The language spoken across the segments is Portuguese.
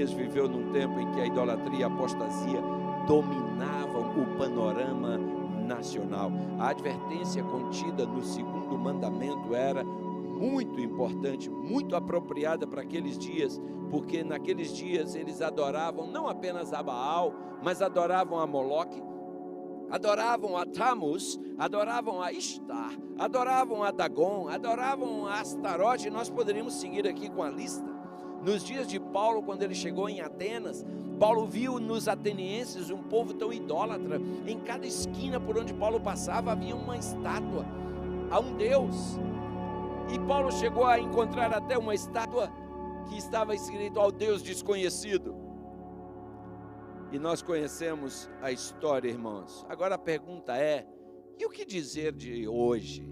Elias viveu num tempo em que a idolatria e a apostasia dominavam o panorama nacional. A advertência contida no segundo mandamento era muito importante, muito apropriada para aqueles dias, porque naqueles dias eles adoravam não apenas a Baal, mas adoravam a Moloque, adoravam a Tammuz, adoravam a Ishtar, adoravam a Dagon, adoravam a Astarote, e nós poderíamos seguir aqui com a lista. Nos dias de Paulo, quando ele chegou em Atenas, Paulo viu nos atenienses um povo tão idólatra. Em cada esquina por onde Paulo passava havia uma estátua a um Deus. E Paulo chegou a encontrar até uma estátua que estava escrito ao Deus desconhecido. E nós conhecemos a história, irmãos. Agora a pergunta é: e o que dizer de hoje?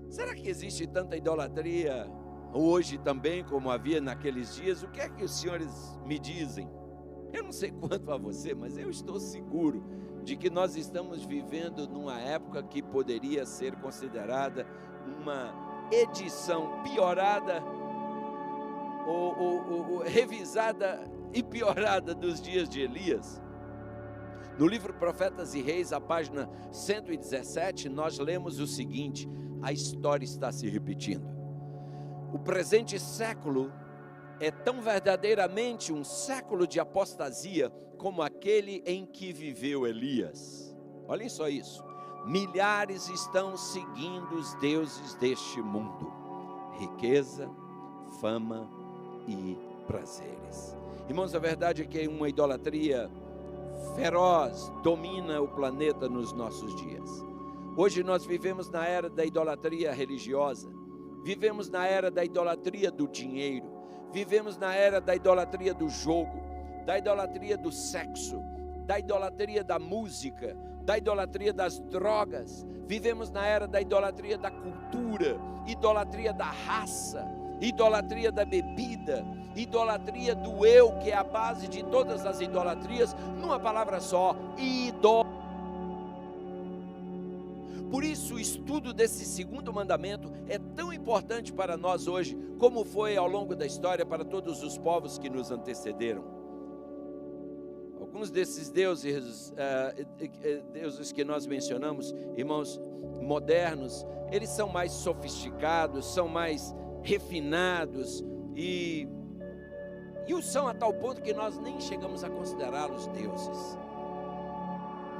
Será que existe tanta idolatria hoje também como havia naqueles dias? O que é que os senhores me dizem? Eu não sei quanto a você, mas eu estou seguro de que nós estamos vivendo numa época que poderia ser considerada uma edição piorada ou revisada e piorada dos dias de Elias. No livro Profetas e Reis, a página 117, nós lemos o seguinte: a história está se repetindo. O presente século é tão verdadeiramente um século de apostasia como aquele em que viveu Elias. Olhem só isso: milhares estão seguindo os deuses deste mundo, riqueza, fama e prazeres. Irmãos, a verdade é que uma idolatria feroz domina o planeta nos nossos dias. Hoje nós vivemos na era da idolatria religiosa, vivemos na era da idolatria do dinheiro, vivemos na era da idolatria do jogo, da idolatria do sexo, da idolatria da música, da idolatria das drogas. Vivemos na era da idolatria da cultura, idolatria da raça, idolatria da bebida, idolatria do eu, que é a base de todas as idolatrias. Numa palavra só: idolatria. Por isso o estudo desse segundo mandamento é tão importante para nós hoje, como foi ao longo da história para todos os povos que nos antecederam. Alguns desses deuses que nós mencionamos, irmãos, modernos, eles são mais sofisticados, são mais refinados e o são a tal ponto que nós nem chegamos a considerá-los deuses.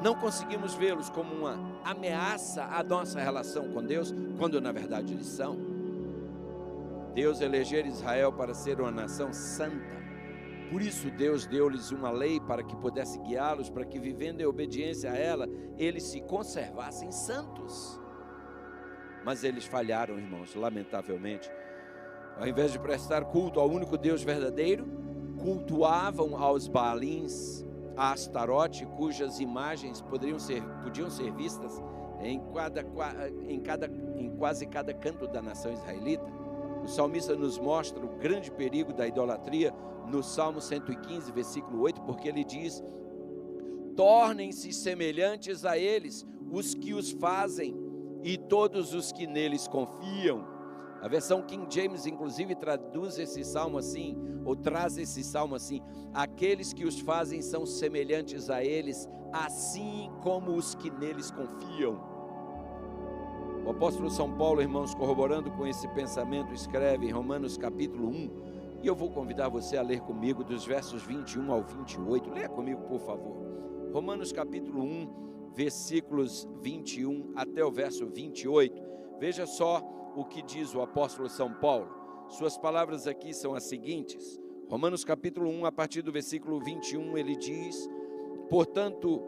Não conseguimos vê-los como uma ameaça à nossa relação com Deus, quando na verdade eles são. Deus elegeu Israel para ser uma nação santa. Por isso Deus deu-lhes uma lei para que pudesse guiá-los, para que vivendo em obediência a ela, eles se conservassem santos. Mas eles falharam, irmãos, lamentavelmente. Ao invés de prestar culto ao único Deus verdadeiro, cultuavam aos Baalins, a Astarote, cujas imagens podiam ser vistas em quase cada canto da nação israelita. O salmista nos mostra o grande perigo da idolatria no Salmo 115, versículo 8, porque ele diz: tornem-se semelhantes a eles os que os fazem e todos os que neles confiam. A versão King James, inclusive, traduz esse salmo assim, ou traz esse salmo assim: aqueles que os fazem são semelhantes a eles, assim como os que neles confiam. O apóstolo São Paulo, irmãos, corroborando com esse pensamento, escreve em Romanos capítulo 1, e eu vou convidar você a ler comigo dos versos 21 ao 28, leia comigo por favor, Romanos capítulo 1, versículos 21 até o verso 28, veja só o que diz o apóstolo São Paulo. Suas palavras aqui são as seguintes: Romanos capítulo 1, a partir do versículo 21, ele diz: portanto,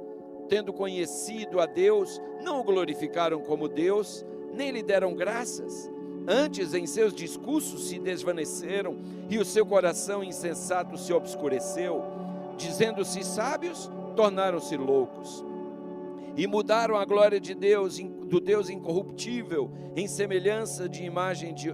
tendo conhecido a Deus, não o glorificaram como Deus, nem lhe deram graças. Antes, em seus discursos se desvaneceram, e o seu coração insensato se obscureceu. Dizendo-se sábios, tornaram-se loucos. E mudaram a glória de Deus, do Deus incorruptível, em semelhança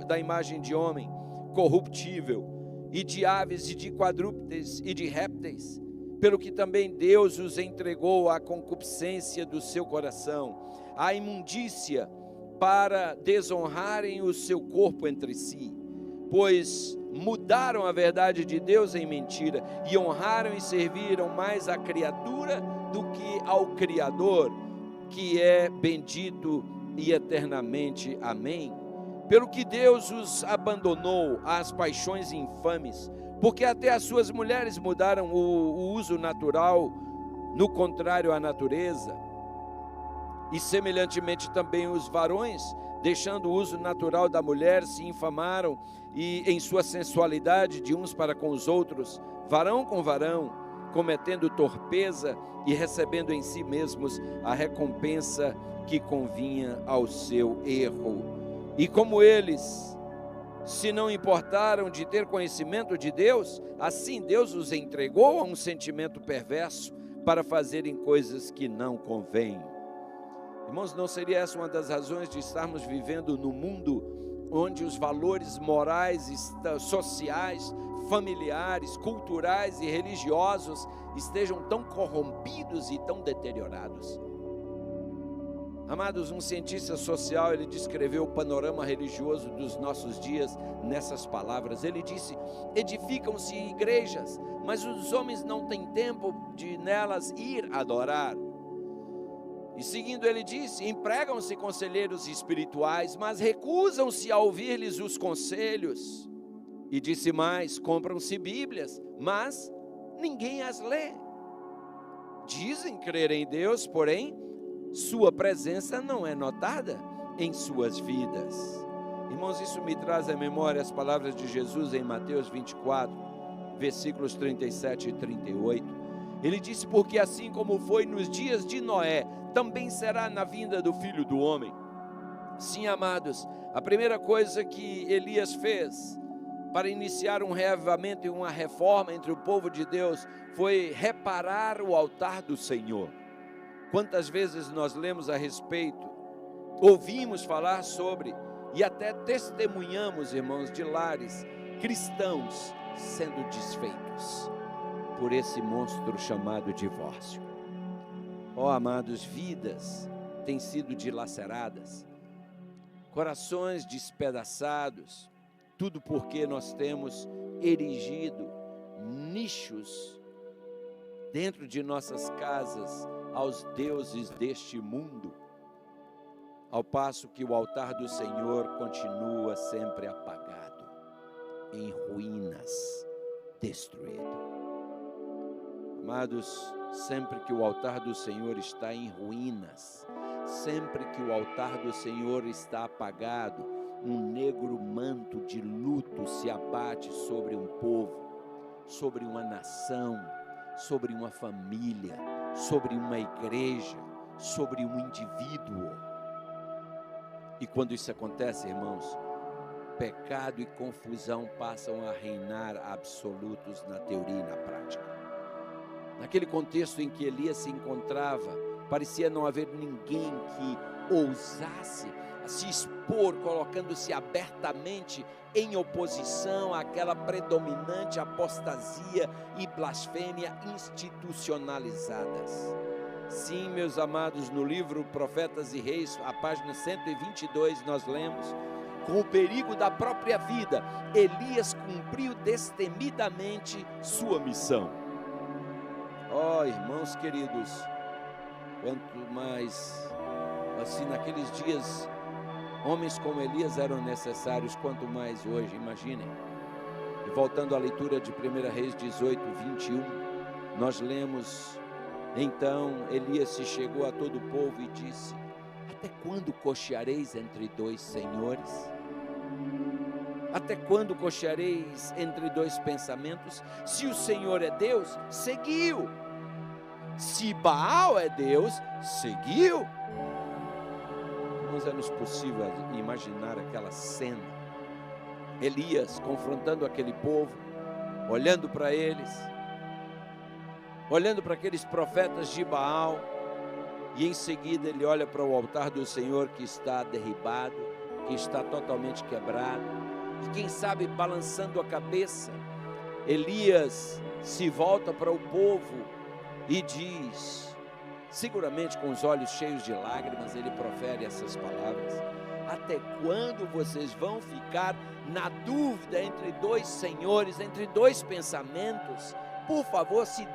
da imagem de homem, corruptível, e de aves, e de quadrúpedes, e de répteis, pelo que também Deus os entregou à concupiscência do seu coração, à imundícia, para desonrarem o seu corpo entre si. Pois mudaram a verdade de Deus em mentira e honraram e serviram mais a criatura do que ao Criador, que é bendito e eternamente. Amém. Pelo que Deus os abandonou às paixões infames, porque até as suas mulheres mudaram o uso natural, no contrário à natureza. E semelhantemente também os varões, deixando o uso natural da mulher, se infamaram e em sua sensualidade de uns para com os outros, varão com varão, cometendo torpeza e recebendo em si mesmos a recompensa que convinha ao seu erro. E como eles se não importaram de ter conhecimento de Deus, assim Deus os entregou a um sentimento perverso para fazerem coisas que não convêm. Irmãos, não seria essa uma das razões de estarmos vivendo no mundo onde os valores morais, sociais, familiares, culturais e religiosos estejam tão corrompidos e tão deteriorados? Amados, um cientista social, ele descreveu o panorama religioso dos nossos dias nessas palavras. Ele disse: edificam-se igrejas, mas os homens não têm tempo de nelas ir adorar. E seguindo ele disse: empregam-se conselheiros espirituais, mas recusam-se a ouvir-lhes os conselhos. E disse mais: compram-se Bíblias, mas ninguém as lê. Dizem crer em Deus, porém sua presença não é notada em suas vidas. Irmãos, isso me traz à memória as palavras de Jesus em Mateus 24, versículos 37 e 38. Ele disse: porque assim como foi nos dias de Noé, também será na vinda do Filho do Homem. Sim, amados, a primeira coisa que Elias fez para iniciar um reavivamento e uma reforma entre o povo de Deus foi reparar o altar do Senhor. Quantas vezes nós lemos a respeito, ouvimos falar sobre e até testemunhamos, irmãos, de lares cristãos sendo desfeitos por esse monstro chamado divórcio. Ó, amados, vidas têm sido dilaceradas, corações despedaçados, tudo porque nós temos erigido nichos dentro de nossas casas aos deuses deste mundo, ao passo que o altar do Senhor continua sempre apagado, em ruínas, destruído. Amados, sempre que o altar do Senhor está em ruínas, sempre que o altar do Senhor está apagado, um negro manto de luto se abate sobre um povo, sobre uma nação, sobre uma família, sobre uma igreja, sobre um indivíduo. E quando isso acontece, irmãos, pecado e confusão passam a reinar absolutos na teoria e na prática. Naquele contexto em que Elias se encontrava, parecia não haver ninguém que ousasse se expor, colocando-se abertamente em oposição àquela predominante apostasia e blasfêmia institucionalizadas. Sim, meus amados, no livro Profetas e Reis, a página 122, nós lemos: com o perigo da própria vida, Elias cumpriu destemidamente sua missão. Ó, irmãos queridos, quanto mais, assim, naqueles dias, homens como Elias eram necessários, quanto mais hoje, imaginem. E voltando à leitura de 1 Reis 18, 21, nós lemos: então Elias se chegou a todo o povo e disse: até quando cocheareis entre dois senhores? Até quando cocheareis entre dois pensamentos? Se o Senhor é Deus, seguiu. Se Baal é Deus, seguiu. Não é-nos possível imaginar aquela cena. Elias confrontando aquele povo, olhando para eles, olhando para aqueles profetas de Baal, e em seguida ele olha para o altar do Senhor que está derribado, que está totalmente quebrado, e quem sabe balançando a cabeça, Elias se volta para o povo e diz, seguramente com os olhos cheios de lágrimas, ele profere essas palavras: Até quando vocês vão ficar na dúvida entre dois senhores, entre dois pensamentos? Por favor, se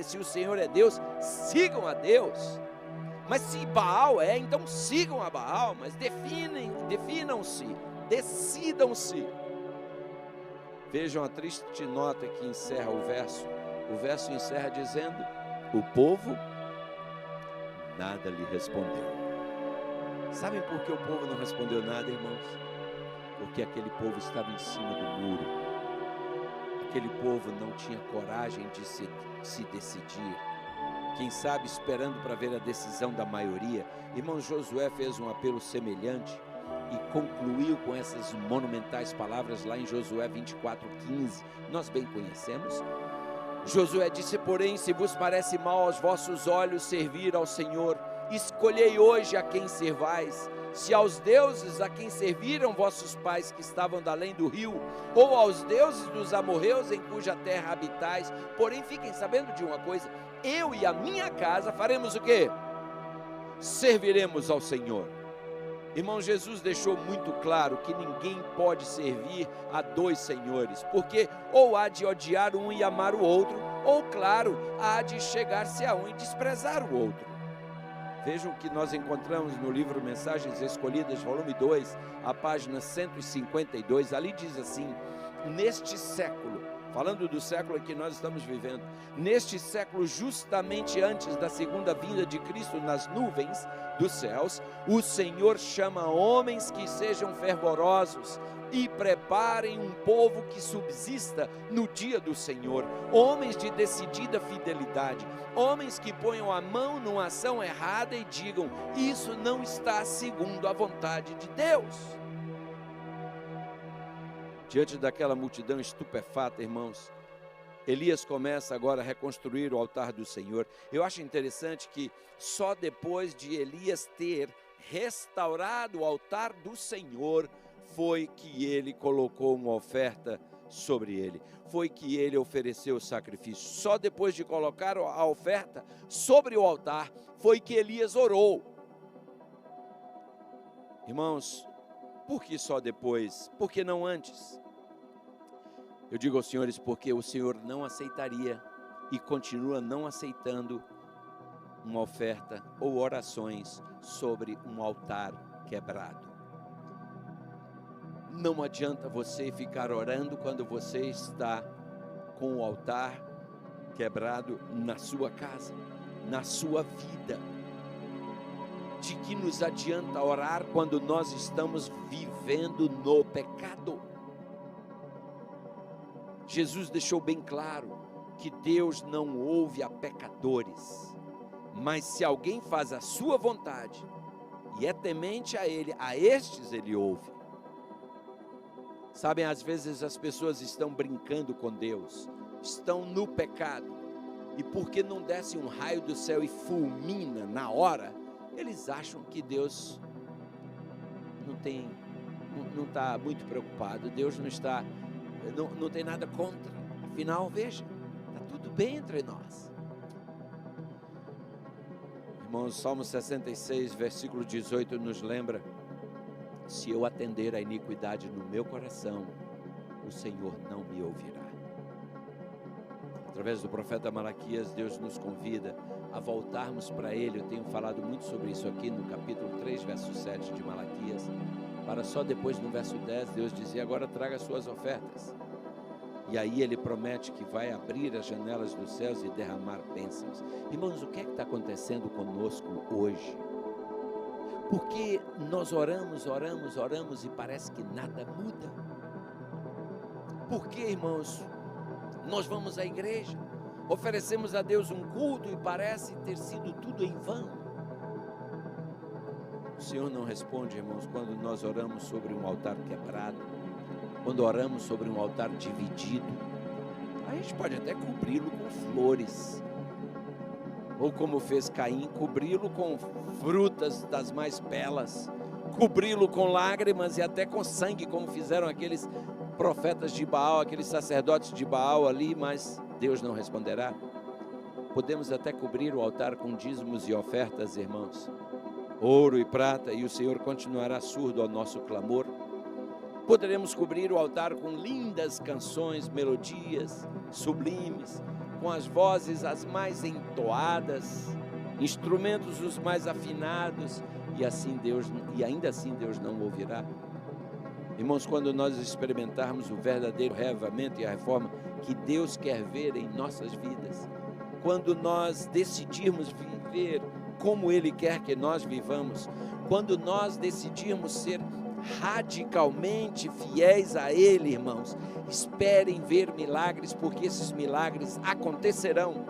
se o Senhor é Deus, sigam a Deus. Mas se Baal então sigam a Baal, mas definam-se, decidam-se. Vejam a triste nota que encerra o verso. O verso encerra dizendo: o povo nada lhe respondeu. Sabem por que o povo não respondeu nada, irmãos? Porque aquele povo estava em cima do muro. Aquele povo não tinha coragem de se decidir. Quem sabe esperando para ver a decisão da maioria. Irmão, Josué fez um apelo semelhante e concluiu com essas monumentais palavras lá em Josué 24:15. Nós bem conhecemos. Josué disse: porém, se vos parece mal aos vossos olhos servir ao Senhor, escolhei hoje a quem servais, se aos deuses a quem serviram vossos pais que estavam da além do rio, ou aos deuses dos amorreus em cuja terra habitais. Porém, fiquem sabendo de uma coisa: eu e a minha casa faremos o quê? Serviremos ao Senhor. Irmão, Jesus deixou muito claro que ninguém pode servir a dois senhores, porque ou há de odiar um e amar o outro, ou claro, há de chegar-se a um e desprezar o outro. Vejam que nós encontramos no livro Mensagens Escolhidas, volume 2, a página 152, ali diz assim: neste século, falando do século que nós estamos vivendo, neste século, justamente antes da segunda vinda de Cristo nas nuvens dos céus, o Senhor chama homens que sejam fervorosos e preparem um povo que subsista no dia do Senhor, homens de decidida fidelidade, homens que ponham a mão numa ação errada e digam: isso não está segundo a vontade de Deus. Diante daquela multidão estupefata, irmãos, Elias começa agora a reconstruir o altar do Senhor. Eu acho interessante que só depois de Elias ter restaurado o altar do Senhor, foi que ele colocou uma oferta sobre ele, foi que ele ofereceu o sacrifício. Só depois de colocar a oferta sobre o altar, foi que Elias orou. Irmãos, por que só depois? Por que não antes? Eu digo aos senhores porque o Senhor não aceitaria e continua não aceitando uma oferta ou orações sobre um altar quebrado. Não adianta você ficar orando quando você está com o altar quebrado na sua casa, na sua vida. De que nos adianta orar quando nós estamos vivendo no pecado? Jesus deixou bem claro que Deus não ouve a pecadores, mas se alguém faz a sua vontade e é temente a Ele, a estes Ele ouve. Sabem, às vezes as pessoas estão brincando com Deus, estão no pecado, e porque não desce um raio do céu e fulmina na hora, eles acham que Deus não está muito preocupado, Deus não tem nada contra. Afinal, veja, está tudo bem entre nós. Irmãos, Salmo 66, versículo 18 nos lembra: se eu atender a iniquidade no meu coração, o Senhor não me ouvirá. Através do profeta Malaquias, Deus nos convida a voltarmos para Ele. Eu tenho falado muito sobre isso aqui no capítulo 3, verso 7 de Malaquias, para só depois no verso 10, Deus dizer: agora traga suas ofertas. E aí Ele promete que vai abrir as janelas dos céus e derramar bênçãos. Irmãos, o que é que está acontecendo conosco hoje? Porque nós oramos e parece que nada muda. Porque, irmãos, nós vamos à igreja, oferecemos a Deus um culto e parece ter sido tudo em vão. O Senhor não responde, irmãos, quando nós oramos sobre um altar quebrado, quando oramos sobre um altar dividido. A gente pode até cobri-lo com flores, ou como fez Caim, cobri-lo com frutas das mais belas, cobri-lo com lágrimas e até com sangue, como fizeram aqueles profetas de Baal, aqueles sacerdotes de Baal ali, mas Deus não responderá. Podemos até cobrir o altar com dízimos e ofertas, irmãos, ouro e prata, e o Senhor continuará surdo ao nosso clamor. Poderemos cobrir o altar com lindas canções, melodias sublimes, com as vozes as mais entoadas, instrumentos os mais afinados, e ainda assim Deus não ouvirá. Irmãos, quando nós experimentarmos o verdadeiro reavivamento e a reforma que Deus quer ver em nossas vidas, quando nós decidirmos viver como Ele quer que nós vivamos, quando nós decidirmos ser radicalmente fiéis a Ele, irmãos, esperem ver milagres, porque esses milagres acontecerão.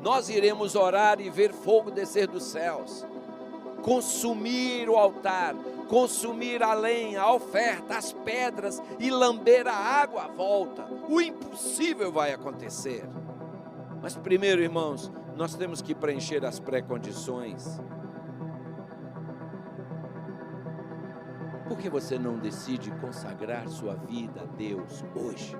Nós iremos orar e ver fogo descer dos céus, consumir o altar, consumir a lenha, a oferta, as pedras e lamber a água à volta. O impossível vai acontecer. Mas primeiro, irmãos, nós temos que preencher as pré-condições. Por que você não decide consagrar sua vida a Deus hoje?